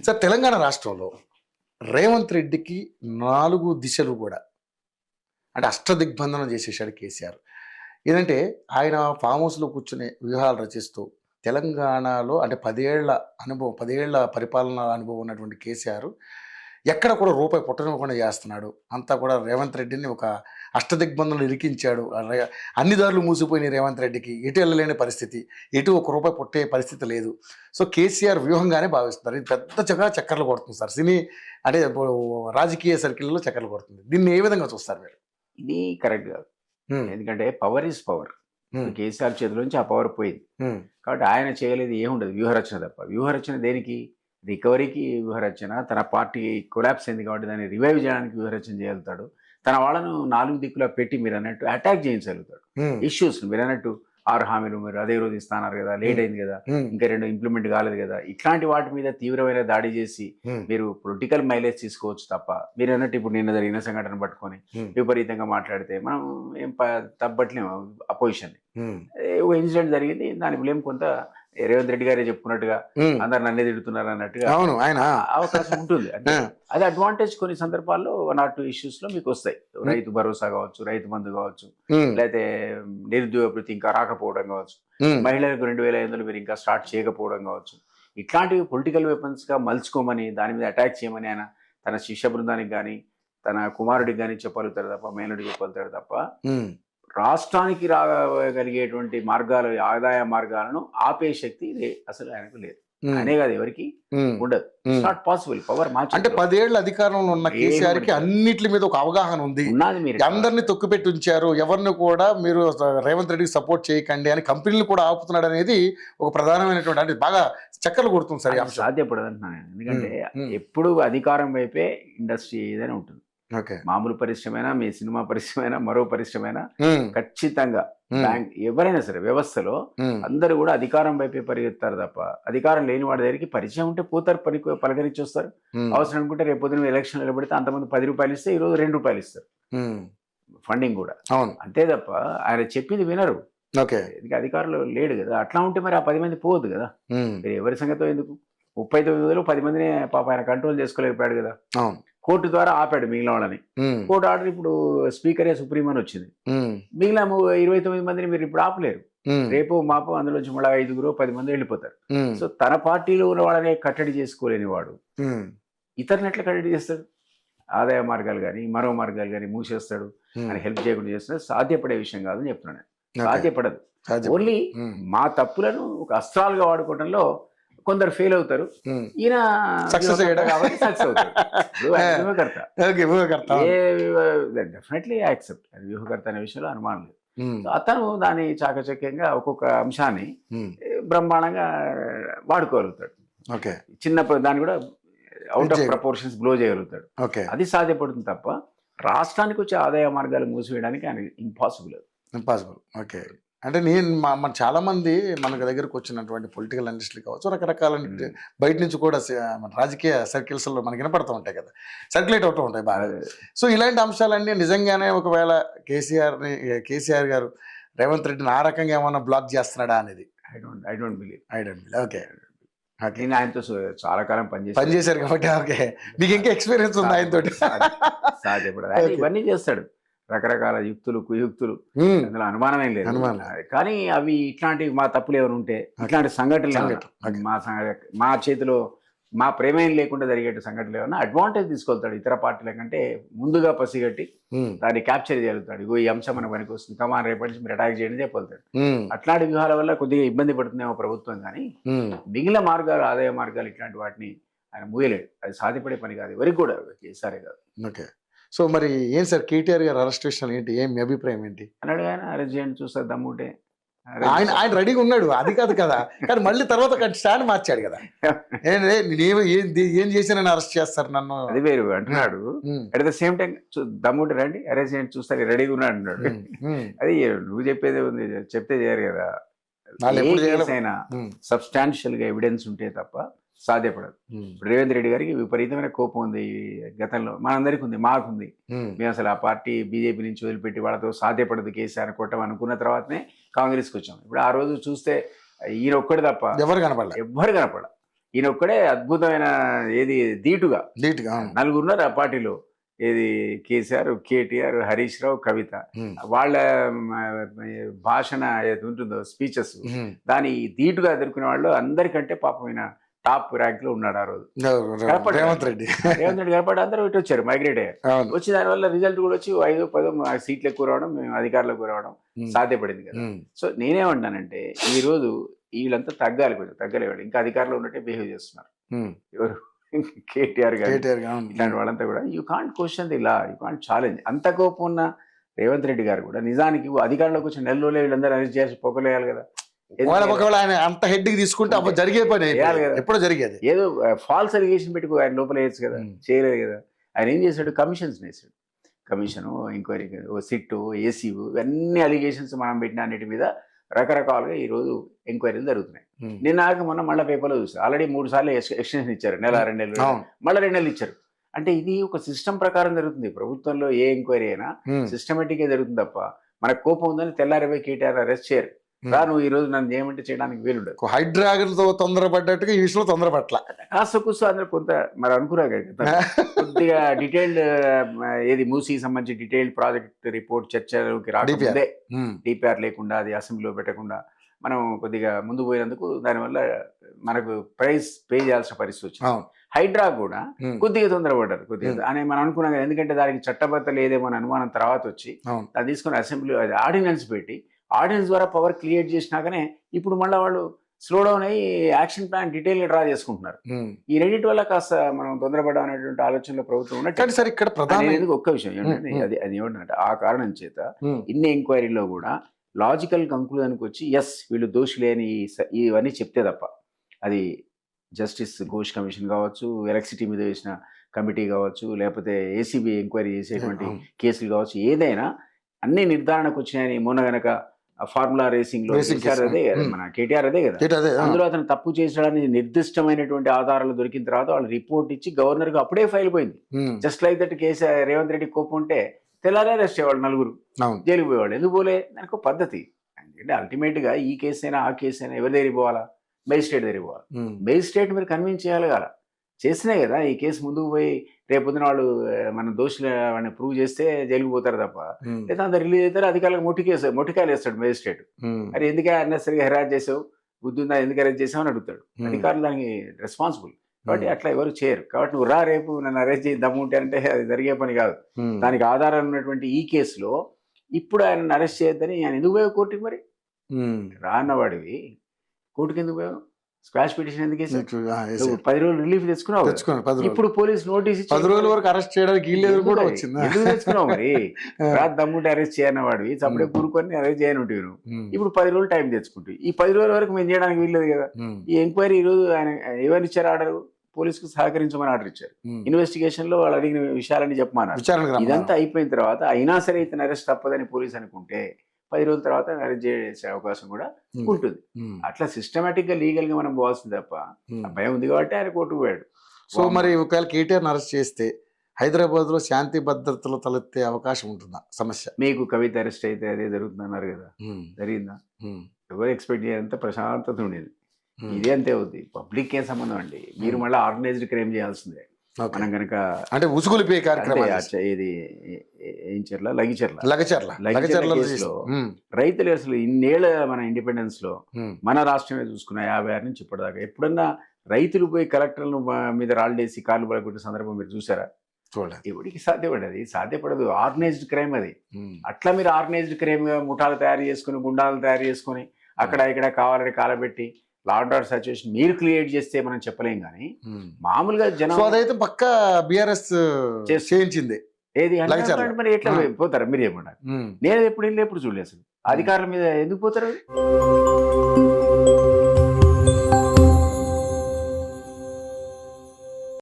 Sir Telangana రాష్ట్రంలో రేవంత్ రెడ్డికి 4 దిశలు కూడా అంటే అష్టదిగ్బంధనం చేసేసాడు కేసీఆర్. ఏదంటే ఆయన ఫామ్ హౌస్‌లో కూర్చొని వ్యూహాలు రచిస్తూ తెలంగాణలో అంటే 10 ఏళ్ల అనుభవం 10 ఏళ్ల పరిపాలనా అనుభవం ఉన్నటువంటి కేసీఆర్ ఎక్కడ కూడా రూపాయి పుట్టనివ్వకుండా చేస్తున్నాడు. అంతా కూడా రేవంత్ రెడ్డిని ఒక అష్టదిగ్బంధంలో ఇరికించాడు. అన్ని దారులు మూసిపోయినాయి రేవంత్ రెడ్డికి. ఎటు వెళ్ళలేని పరిస్థితి. ఎటు ఒక రూపాయి పుట్టే పరిస్థితి లేదు. సో కేసీఆర్ వ్యూహంగానే భావిస్తున్నారు. ఇది పెద్దగా చక్కర్లు కొడుతుంది సార్. సినీ అంటే ఇప్పుడు రాజకీయ సర్కిల్లో చక్కర్లు కొడుతుంది. దీన్ని ఏ విధంగా చూస్తారు మీరు? ఇది కరెక్ట్ కాదు. ఎందుకంటే పవర్ ఈజ్ పవర్. కేసీఆర్ చేతిలో నుంచి ఆ పవర్ పోయింది. కాబట్టి ఆయన చేయలేదు ఏముండదు, వ్యూహరచన తప్ప. వ్యూహరచన దేనికి? రికవరీకి వ్యూహరచన, తన పార్టీ కొలాప్స్ అయింది కాబట్టి దాన్ని రివైవ్ చేయడానికి వ్యూహరచన చేయగలుగుతాడు. తన వాళ్ళను 4 దిక్కులా పెట్టి మీరు అన్నట్టు అటాక్ చేయించగలుగుతాడు. ఇష్యూస్ మీరు అన్నట్టు 6 హామీలు మీరు అదే రోజు ఇస్తున్నారు కదా, లేట్ అయింది కదా, ఇంకా 2 ఇంప్లిమెంట్ కాలేదు కదా, ఇట్లాంటి వాటి మీద తీవ్రమైన దాడి చేసి మీరు పొలిటికల్ మైలేజ్ తీసుకోవచ్చు తప్ప మీరు అన్నట్టు ఇప్పుడు నిన్న జరిగిన సంఘటన పట్టుకొని విపరీతంగా మాట్లాడితే మనం ఏం తప్పట్లేము అపోజిషన్. ఒక ఇన్సిడెంట్ జరిగింది, దాని బ్లేమ్ కొంత రేవంత్ రెడ్డి గారే చెప్పుకున్నట్టుగా అందరు నన్నే తిడుతున్నారు అన్నట్టుగా అవకాశం ఉంటుంది. అంటే అది అడ్వాంటేజ్ కొన్ని సందర్భాల్లో 1 or 2 ఇష్యూస్ లో మీకు వస్తాయి. రైతు భరోసా కావచ్చు, రైతు బంధు కావచ్చు, లేకపోతే నిరుద్యోగ భృతి ఇంకా రాకపోవడం కావచ్చు, మహిళలకు 2500 మీరు ఇంకా స్టార్ట్ చేయకపోవడం కావచ్చు. ఇట్లాంటివి పొలిటికల్ వెపన్స్ గా మలుచుకోమని దాని మీద అటాక్ చేయమని ఆయన తన శిష్య బృందానికి కానీ తన కుమారుడికి కానీ చెప్పగలుగుతాడు తప్ప, మేనడికి చెప్పగలుగుతాడు తప్ప రాష్ట్రానికి రాగలిగేటువంటి మార్గాలు, ఆదాయ మార్గాలను ఆపే శక్తి అసలు ఆయనకు లేదు. అనే కాదు ఎవరికి ఉండదు. It's not possible. పవర్ మార్చి అంటే 10 ఏళ్ల అధికారంలో ఉన్న కేసీఆర్ కి అన్నిటి మీద ఒక అవగాహన ఉంది. అందరినీ తొక్కిపెట్టి ఉంచారు. ఎవరిని కూడా మీరు రేవంత్ రెడ్డికి సపోర్ట్ చేయకండి అని కంపెనీలు కూడా ఆపుతున్నాడు అనేది ఒక ప్రధానమైనటువంటి అంటే బాగా చక్కర్లు కొడుతుంది సార్. సాధ్యపడదు అంటున్నాను. ఎందుకంటే ఎప్పుడు అధికారం వైపే ఇండస్ట్రీ ఏదైనా ఉంటుంది. మామూలు పరిశ్రమైనా, మీ సినిమా పరిశ్రమైనా, మరో పరిశ్రమైనా ఖచ్చితంగా బ్యాంక్ ఎవరైనా సరే వ్యవస్థలో అందరూ కూడా అధికారం వైపే పరిగెత్తారు తప్ప అధికారం లేని వాడి దగ్గరికి పరిచయం ఉంటే పోతారు, పలకరించి వస్తారు. అవసరం అనుకుంటే రేపు పొద్దున ఎలక్షన్ నిలబడితే అంతమంది 10 రూపాయలు ఇస్తే ఈరోజు 2 రూపాయలు ఇస్తారు ఫండింగ్ కూడా. అంతే తప్ప ఆయన చెప్పింది వినరు. అధికారులు లేడు కదా. అట్లా ఉంటే మరి ఆ 10 మంది పోవద్దు కదా. ఎవరి సంగతో ఎందుకు 39 10 మందిని పాప ఆయన కంట్రోల్ చేసుకోలేకపోయాడు కదా. కోర్టు ద్వారా ఆపాడు మిగిలిన వాళ్ళని. కోర్టు ఆర్డర్ ఇప్పుడు స్పీకరే సుప్రీం అని వచ్చింది. మిగిలిన 29 మందిని మీరు ఇప్పుడు ఆపలేరు. రేపు మాపు అందులోంచి మళ్ళీ 5 10 మంది వెళ్ళిపోతారు. సో తన పార్టీలో ఉన్న వాళ్ళనే కట్టడి చేసుకోలేని వాడు ఇతరుని ఎట్లా కట్టడి చేస్తాడు? ఆదాయ మార్గాలు కానీ మరో మార్గాలు కానీ మూసేస్తాడు అని హెల్ప్ చేయకుండా చేస్తాడు. సాధ్యపడే విషయం కాదని చెప్తున్నాను. సాధ్యపడదు. ఓన్లీ మా తప్పులను ఒక అస్త్రాలుగా వాడుకోవడంలో కొందరు ఫెయిల్ అవుతారు. ఈయన సక్సెస్ కాబట్టి సక్సెస్ అవుతారు. Definitely accept. వ్యూహకర్త అనే విషయంలో అనుమానం లేదు. అతను దాని చాకచక్యంగా ఒక్కొక్క అంశాన్ని బ్రహ్మాండంగా వాడుకోగలుగుతాడు. చిన్న దాన్ని కూడా అవుట్ ఆఫ్ ప్రపోర్షన్స్ బ్లో చేయగలుగుతాడు. అది సాధ్యపడుతుంది తప్ప రాష్ట్రానికి వచ్చే ఆదాయ మార్గాలు మూసివేయడానికి ఆయన ఇంపాసిబుల్. ఓకే. అంటే మన చాలా మంది మనకు దగ్గరకు వచ్చినటువంటి పొలిటికల్ ఇండస్ట్రీ కావచ్చు, రకరకాల బయట నుంచి కూడా మన రాజకీయ సర్కిల్స్లో మనకి వినపడుతూ ఉంటాయి కదా, సర్క్యులేట్ అవుతూ ఉంటాయి బాగా. సో ఇలాంటి అంశాలన్నీ నిజంగానే ఒకవేళ కేసీఆర్ గారు రేవంత్ రెడ్డిని ఆ రకంగా ఏమన్నా బ్లాక్ చేస్తున్నాడా అనేది ఐ డోంట్ బిలీవ్. ఓకే. నేను ఆయనతో చాలా కాలం పనిచేశారు కాబట్టి ఓకే, మీకు ఇంకా ఎక్స్పీరియన్స్ ఉంది ఆయనతో. సాధ్యపడదు. ఇవన్నీ చేస్తాడు, రకరకాల యుక్తులు కుయుక్తులు, అందులో అనుమానమేం లేదు. కానీ అవి ఇట్లాంటివి మా తప్పులు ఎవరు ఉంటే ఇట్లాంటి సంఘటనలు మా చేతిలో మా ప్రేమేం లేకుండా జరిగే సంఘటనలు ఏమన్నా అడ్వాంటేజ్ తీసుకెళ్తాడు. ఇతర పార్టీల కంటే ముందుగా పసిగట్టి దాన్ని క్యాప్చర్ చేయగలుగుతాడు. ఇగో ఈ అంశం మనకు పనికి వస్తుంది, కమాన్ రేపటి నుంచి మీరు అటాక్ చేయడం చెప్పగలుగుతాడు. అట్లాంటి వ్యూహాల వల్ల కొద్దిగా ఇబ్బంది పడుతుందేమో ప్రభుత్వం. కానీ మిగిలిన మార్గాలు, ఆదాయ మార్గాలు ఇట్లాంటి వాటిని ఆయన మూయలేడు. అది సాధ్యపడే పని కాదు ఎవరికి కూడా, కేసీఆర్ కాదు. ఓకే. సో మరి ఏం సార్ కేటీఆర్ గారు అరెస్టేషన్ ఏంటి, ఏం మీ అభిప్రాయం ఏంటి? అన్నాడు ఆయన అరెస్ట్ చేయండి చూస్తారు దమ్ముంటే. ఆయన రెడీగా ఉన్నాడు, అది కాదు కదా. కానీ మళ్ళీ తర్వాత స్టాండ్ మార్చాడు కదా. ఏం చేసినా అరెస్ట్ చేస్తారు నన్ను, అది వేరు అంటున్నాడు. అట్ ద సేమ్ టైం దమ్ముంటే రండి అరెస్ట్ చేయండి చూస్తారు, రెడీగా ఉన్నాడు అన్నాడు. అది నువ్వు చెప్పేదే ఉంది, చెప్తే చేయరు కదా. అయినా సబ్స్టాన్షియల్ గా ఎవిడెన్స్ ఉంటే తప్ప సాధ్యపడదు. ఇప్పుడు రేవంత్ రెడ్డి గారికి విపరీతమైన కోపం ఉంది గతంలో, మనందరికీ ఉంది, మాకుంది. మేము అసలు ఆ పార్టీ బీజేపీ నుంచి వదిలిపెట్టి వాళ్ళతో సాధ్యపడదు కేసీఆర్ కొట్టం అనుకున్న తర్వాతనే కాంగ్రెస్కి వచ్చాం. ఇప్పుడు ఆ రోజు చూస్తే ఈయన ఒక్కడు తప్ప ఎవరు కనపడలే. ఈయన ఒక్కడే అద్భుతమైన ఏది ధీటుగా ధీటుగా నలుగురున్నారు ఆ పార్టీలో. ఏది కేసీఆర్, కేటీఆర్, హరీష్ రావు, కవిత. వాళ్ళ భాషణ ఏది ఉంటుందో స్పీచెస్ దాని ధీటుగా ఎదుర్కొనే వాళ్ళు అందరికంటే పాపం ఈయన టాప్ ర్యాంక్ లో ఉన్నాడు ఆ రోజు. రేవంత్ రెడ్డి కనపడి అందరూ ఇటు వచ్చారు, మైగ్రేట్ అయ్యారు. వచ్చి దానివల్ల రిజల్ట్ కూడా వచ్చి 5-10 సీట్లు ఎక్కువ రావడం, మేము అధికారులకు రావడం సాధ్యపడింది కదా. సో నేనేమంటానంటే ఈ రోజు వీళ్ళంతా తగ్గాలి, కొంచెం తగ్గలేవాడు. ఇంకా అధికారంలో ఉన్నట్టే బిహేవ్ చేస్తున్నారు. ఎవరు కేటీఆర్ గారు ఇట్లాంటి వాళ్ళంతా కూడా you can't question the law, you can't challenge. అంత కోపం ఉన్న రేవంత్ రెడ్డి గారు కూడా నిజానికి అధికారంలోకి వచ్చిన నెల రోజులే వీళ్ళందరూ అరెస్ట్ చేసి పొగలేయాలి కదా. ఒకవేళ ఆయన అంత హెడ్ కి తీసుకుంటే అప్పుడు జరిగే పని ఎప్పుడో జరిగేది. ఏదో ఫాల్స్ అలిగేషన్ పెట్టుకో ఆయన లోపల వేయచ్చు కదా, చేయలేదు కదా. ఆయన ఏం చేశాడు, కమిషన్స్ వేసాడు. కమిషను, ఎంక్వైరీ, సిట్టు, ఏసీవు, ఇవన్నీ అలిగేషన్స్ మనం పెట్టిన అన్నిటి మీద రకరకాలుగా ఈరోజు ఎంక్వైరీలు జరుగుతున్నాయి. నిన్న మొన్న మళ్ళీ పేపర్లో చూసాను, ఆల్రెడీ 3 సార్లు ఎక్స్టెన్షన్ ఇచ్చారు, నెల 2 నెలలు, మళ్ళీ 2 నెలలు ఇచ్చారు. అంటే ఇది ఒక సిస్టమ్ ప్రకారం జరుగుతుంది. ప్రభుత్వంలో ఏ ఎంక్వైరీ అయినా సిస్టమేటిక్గా జరుగుతుంది తప్ప మనకు కోపం ఉందని తెల్లారిపోయి కేటీఆర్ అరెస్ట్ చేయరు. నువ్వు ఈ రోజు నన్ను ఏమంటే చేయడానికి వీలుండదు. హైడ్రాగన్తో తొందరపడ్డట్టుగా ఈ విషయంలో తొందరపట్ల కాస్త కూర్చో అందరూ కొంత మరి అనుకున్నాగా కొద్దిగా డీటెయిల్డ్ ఏది మూసీకి సంబంధించి డీటెయిల్డ్ ప్రాజెక్ట్ రిపోర్ట్ చర్చలోకి రాకముందే, డిపిఆర్ లేకుండా అది అసెంబ్లీలో పెట్టకుండా మనం కొద్దిగా ముందు పోయినందుకు దానివల్ల మనకు ప్రైజ్ పే చేయాల్సిన పరిస్థితి వచ్చింది. హైడ్రా కూడా కొద్దిగా తొందరపడ్డారు కొద్దిగా అని మనం అనుకున్నాం. ఎందుకంటే దానికి చట్టబద్ధ లేదేమో అని అనుమానం తర్వాత వచ్చి అది తీసుకుని అసెంబ్లీ ఆర్డినెన్స్ పెట్టి ఆడియన్స్ ద్వారా పవర్ క్రియేట్ చేసినాకనే ఇప్పుడు మళ్ళీ వాళ్ళు స్లో డౌన్ అయ్యి యాక్షన్ ప్లాన్ డీటెయిల్ గా డ్రా చేసుకుంటున్నారు. ఈ రెండింటి వల్ల కాస్త మనం తొందరపడ్డా అనేటువంటి ఆలోచనలో ప్రభుత్వం ఉన్నట్టు. సార్ ఇక్కడ ప్రధాన ఒక్క విషయం ఏంటంటే అది ఏమంటే ఆ కారణం చేత ఇన్ని ఎంక్వైరీలో కూడా లాజికల్ కంక్లూజన్కి వచ్చి ఎస్ వీళ్ళు దోషులే అని ఇవన్నీ చెప్తే తప్ప అది జస్టిస్ ఘోష్ కమిషన్ కావచ్చు, ఎలక్ట్రిసిటీ మీద వేసిన కమిటీ కావచ్చు, లేకపోతే ఏసీబీ ఎంక్వైరీ చేసేటువంటి కేసులు కావచ్చు, ఏదైనా అన్ని నిర్ధారణకు వచ్చినాయని మొన్న గనక ఫార్ములా రేసింగ్ లో అదే మన కేటీఆర్ అదే కదా, అందులో అతను తప్పు చేసడానికి నిర్దిష్టమైనటువంటి ఆధారాలు దొరికిన తర్వాత వాళ్ళు రిపోర్ట్ ఇచ్చి గవర్నర్ కు అప్పుడే ఫైల్ పోయింది. Just like that case Revanth Reddy కోపం ఉంటే తెల్లారే అరెస్ట్ అయ్యేవాళ్ళు, 9 జైలుకి పోయేవాళ్ళు. ఎందుకు పోలే, దానికి పద్ధతి. ఎందుకంటే అల్టిమేట్ గా ఈ కేసు అయినా ఆ కేసు అయినా ఎవరి దగ్గర పోవాలా, మెజిస్ట్రేట్ దగ్గర పోవాలి. మెజిస్ట్రేట్ మీరు కన్విన్స్ చేయాలి కదా, చేసినే కదా ఈ కేసు ముందుకు పోయి రేపొద్దున వాళ్ళు మన దోషులు వాడిని ప్రూవ్ చేస్తే జైలుకు పోతారు తప్ప, లేదా అంత రిలీజ్ అవుతారు అధికారులకు మొట్టికాయలు వేస్తాడు మెజిస్ట్రేట్. అరే ఎందుకే అన్నెసరిగా హెరాస్ చేసావు, బుద్ధి ఉందా, ఎందుకు అరెస్ట్ చేసావు అని అడుగుతాడు. అధికారులు దానికి రెస్పాన్సిబుల్. కాబట్టి అట్లా ఎవరు చేయరు. కాబట్టి నువ్వు రేపు నన్ను అరెస్ట్ చేసి దమ్ముంటే అంటే అది జరిగే పని కాదు. దానికి ఆధారాలు ఉన్నటువంటి ఈ కేసులో ఇప్పుడు ఆయన అరెస్ట్ చేయొద్దని ఆయన ఎందుకు పోయావు కోర్టుకి? మరి రాన్నవాడివి కోర్టుకి ఎందుకు పోయావు? స్క్వాష్ పిటిషన్ ఎందుకు వేసావు? 10 రోజులు రిలీఫ్ తెచ్చుకున్నావు. ఇప్పుడు పోలీస్ నోటీస్ 10 రోజుల వరకు అరెస్ట్ చేయడానికి ఎందుకు తెచ్చుకున్నావు? మరి రాత్రి దమ్ముంటే అరెస్ట్ చేయన్న వాడివి అప్పుడే కూరుకొని అరెస్ట్ చేయను నువ్వు. ఇప్పుడు 10 రోజులు టైం తెచ్చుకుంటు. ఈ 10 రోజుల వరకు మేము చేయడానికి వీల్లేదు కదా. ఈ ఎంక్వైరీ ఈ రోజు ఆయన ఎవరు ఇచ్చారు ఆర్డర్? పోలీసుకు సహకరించమని ఆర్డర్ ఇచ్చారు. ఇన్వెస్టిగేషన్ లో వాళ్ళు అడిగిన విషయాలని చెప్పమన్నారు. ఇదంతా అయిపోయిన తర్వాత అయినా సరే ఇతను అరెస్ట్ తప్పదని పోలీసు అనుకుంటే 10 రోజుల తర్వాత అరెస్ట్ చేసే అవకాశం కూడా ఉంటుంది. అట్లా సిస్టమేటిక్ గా లీగల్ గా మనం పోవాల్సింది తప్ప భయం ఉంది కాబట్టి ఆయన కోర్టుకు పోయాడు. సో మరి ఒకవేళ కేటీఆర్ అరెస్ట్ చేస్తే హైదరాబాద్ లో శాంతి భద్రతలు తలెత్తే అవకాశం ఉంటుందా సమస్య? మీకు కవిత అరెస్ట్ అయితే అదే జరుగుతుంది అన్నారు కదా, జరిగిందా? ఎవరు ఎక్స్పెక్ట్ చేయాలంటే ప్రశాంతత ఉండేది. ఇదే అంతే అవుద్ది. పబ్లిక్ ఏం సంబంధం అండి, మీరు మళ్ళీ ఆర్గనైజ్డ్ క్రైమ్ చేయాల్సిందే. మనం కనుక అంటే ఉసుగులిపే కార్యక్రమం ఇది ఏం చెర్ల లగిచర్ల కేసులో రైతులు అసలు ఇన్నేళ్ల మన ఇండిపెండెన్స్ లో మన రాష్ట్రమే చూసుకున్న 56 నుంచి ఇప్పటిదాకా ఎప్పుడన్నా రైతులు పోయి కలెక్టర్లు మీద రాళ్ళేసి కాళ్ళు పడగొట్టిన సందర్భం మీరు చూసారా? చూడాలి. ఎవరికి సాధ్యపడదు, సాధ్యపడదు. ఆర్గనైజ్డ్ క్రైమ్ అది. అట్లా మీరు ఆర్గనైజ్డ్ క్రైమ్ గా ముఠాలు తయారు చేసుకుని, గుండాలు తయారు చేసుకుని అక్కడ ఇక్కడ కావాలని కాలబెట్టి లా అండ్ ఆర్డర్ సిచ్యువేషన్ మీరు క్రియేట్ చేస్తే మనం చెప్పలేం. కానీ మామూలుగా జనం అదైతే పక్క బిఆర్ఎస్ చేయించింది. ఏది మరి ఎట్లా పోతారా మీరు? ఏమన్నా నేను ఎప్పుడు చూడలేదు. అసలు అధికారుల మీద ఎందుకు పోతారు?